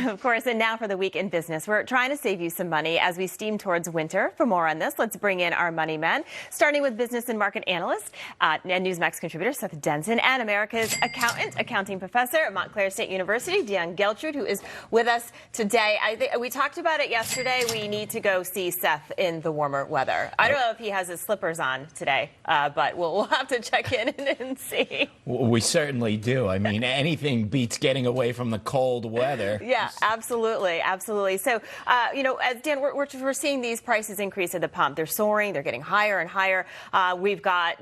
Of course, and now for the week in business. We're trying to save you some money as we steam towards winter. For more on this, let's bring in our money men, starting with business and market analyst and NewsMax contributor Seth Denson, and America's accounting professor at Montclair State University, Geltrude, who is with us today. We talked about it yesterday. We need to go see Seth in the warmer weather. I don't know if he has his slippers on today, but we'll have to check in and see. We certainly do. I mean, anything beats getting away from the cold weather. Yeah, absolutely. Absolutely. So, as Dan, we're seeing these prices increase at the pump. They're soaring. They're getting higher and higher. We've got,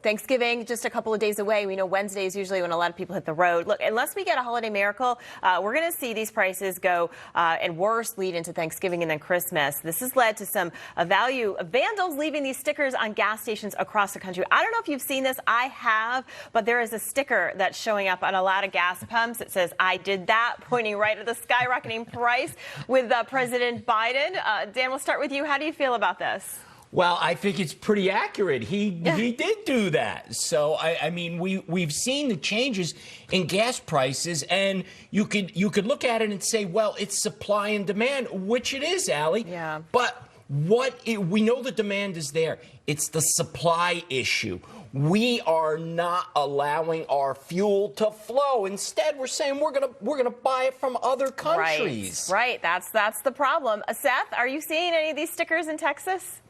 Thanksgiving just a couple of days away. We know Wednesday is usually when a lot of people hit the road. Look, unless we get a holiday miracle, we're going to see these prices go and worse lead into Thanksgiving and then Christmas. This has led to some vandals leaving these stickers on gas stations across the country. I don't know if you've seen this. I have, but there is a sticker that's showing up on a lot of gas pumps. It says, "I did that," pointing right at the skyrocketing price with President Biden. Dan, we'll start with you. How do you feel about this? Well, I think it's pretty accurate. He did do that. So I mean, we've seen the changes in gas prices, and you could look at it and say, well, it's supply and demand, which it is, Allie. Yeah. But we know the demand is there. It's the supply issue. We are not allowing our fuel to flow. Instead, we're saying we're gonna buy it from other countries. Right. That's the problem. Seth, are you seeing any of these stickers in Texas?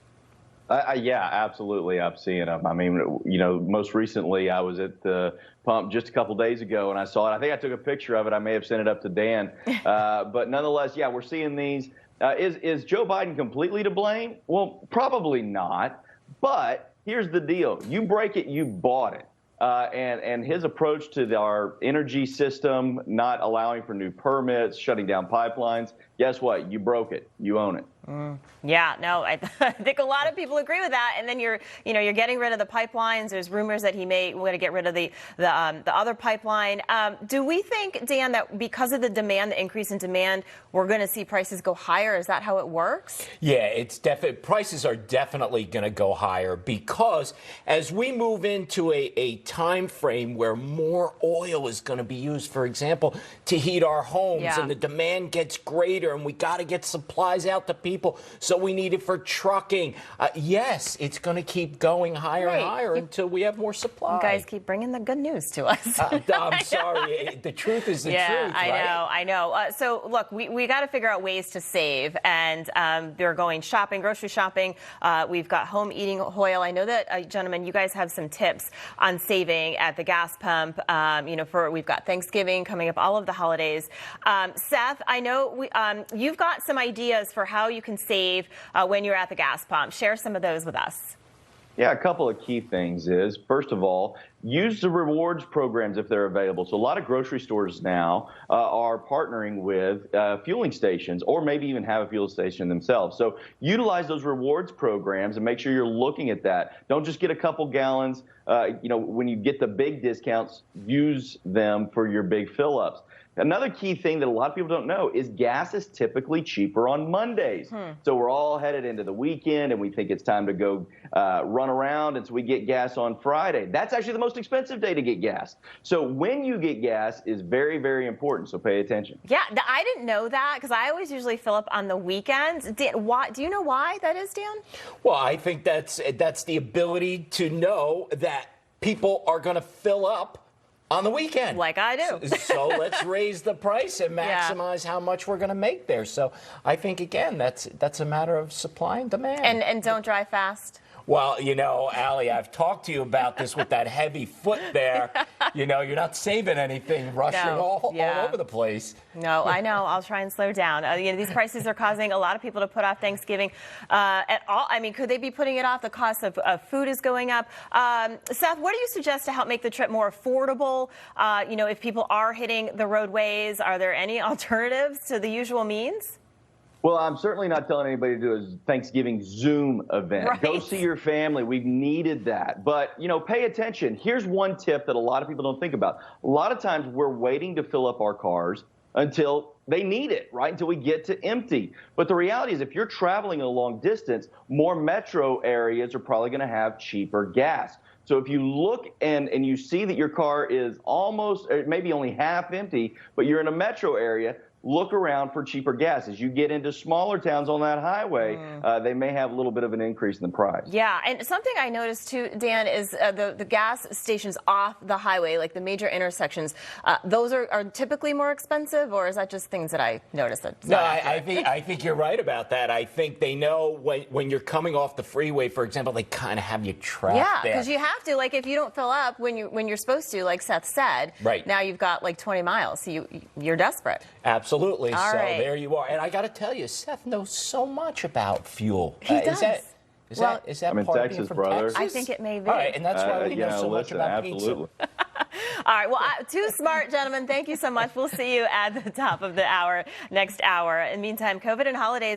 Yeah, absolutely. I'm seeing them. I mean, most recently I was at the pump just a couple days ago and I saw it. I think I took a picture of it. I may have sent it up to Dan. But nonetheless, yeah, we're seeing these. Is Joe Biden completely to blame? Well, probably not. But here's the deal. You break it, you bought it. And his approach to our energy system, not allowing for new permits, shutting down pipelines, guess what? You broke it. You own it. Yeah, no, I think a lot of people agree with that. And then you're getting rid of the pipelines. There's rumors that he may want to get rid of the other pipeline. Do we think, Dan, that because of the increase in demand, we're going to see prices go higher? Is that how it works? Yeah, prices are definitely going to go higher because as we move into a time frame where more oil is going to be used, for example, to heat our homes, and the demand gets greater, and we got to get supplies out to people. So we need it for trucking. Yes, it's going to keep going higher and higher until we have more supply. You guys keep bringing the good news to us. I'm sorry. The truth is the truth. Yeah, I know. So, look, we got to figure out ways to save. And they're going shopping, grocery shopping. We've got home eating oil. I know that, gentlemen, you guys have some tips on saving at the gas pump. We've got Thanksgiving coming up, all of the holidays. Seth, I know you've got some ideas for how you can save when you're at the gas pump. Share some of those with us. Yeah, a couple of key things is, first of all, use the rewards programs if they're available. So a lot of grocery stores now are partnering with fueling stations or maybe even have a fuel station themselves. So utilize those rewards programs and make sure you're looking at that. Don't just get a couple gallons. When you get the big discounts, use them for your big fill-ups. Another key thing that a lot of people don't know is gas is typically cheaper on Mondays. So we're all headed into the weekend and we think it's time to go run around, and so we get gas on Friday. That's actually the most expensive day to get gas. So when you get gas is very, very important, so pay attention. Yeah, I didn't know that because I always usually fill up on the weekends. Do you know why that is, Dan? Well, I think that's the ability to know that people are going to fill up on the weekend. Like I do. So let's raise the price and maximize how much we're going to make there. So I think, again, that's a matter of supply and demand. And don't drive fast. Well, Allie, I've talked to you about this with that heavy foot there. You're not saving anything, rushing all over the place. No, I know. I'll try and slow down. These prices are causing a lot of people to put off Thanksgiving at all. I mean, could they be putting it off? The cost of food is going up. Seth, what do you suggest to help make the trip more affordable? If people are hitting the roadways, are there any alternatives to the usual means? Well, I'm certainly not telling anybody to do a Thanksgiving Zoom event. Right. Go see your family. We've needed that. But, pay attention. Here's one tip that a lot of people don't think about. A lot of times we're waiting to fill up our cars until they need it, right? Until we get to empty. But the reality is if you're traveling a long distance, more metro areas are probably going to have cheaper gas. So if you look and you see that your car is almost, or maybe only half empty, but you're in a metro area, look around for cheaper gas. As you get into smaller towns on that highway, they may have a little bit of an increase in the price. Yeah, and something I noticed too, Dan, is the gas stations off the highway, like the major intersections, those are typically more expensive, or is that just things that I noticed? No, I think you're right about that. I think they know when you're coming off the freeway, for example, they kind of have you trapped yeah, there. because you have to, like, if you don't fill up when you're supposed to, like Seth said, right. Now you've got like 20 miles, so you're desperate. Absolutely. All so right. there you are. And I got to tell you, Seth knows so much about fuel. He does. Is that I'm in part Texas, of being from brother. Texas? I think it may be. All right, and that's why we know so much listen, about absolutely. pizza. All right. Well, too smart, gentlemen. Thank you so much. We'll see you at the top of the hour next hour. In the meantime, COVID and holidays.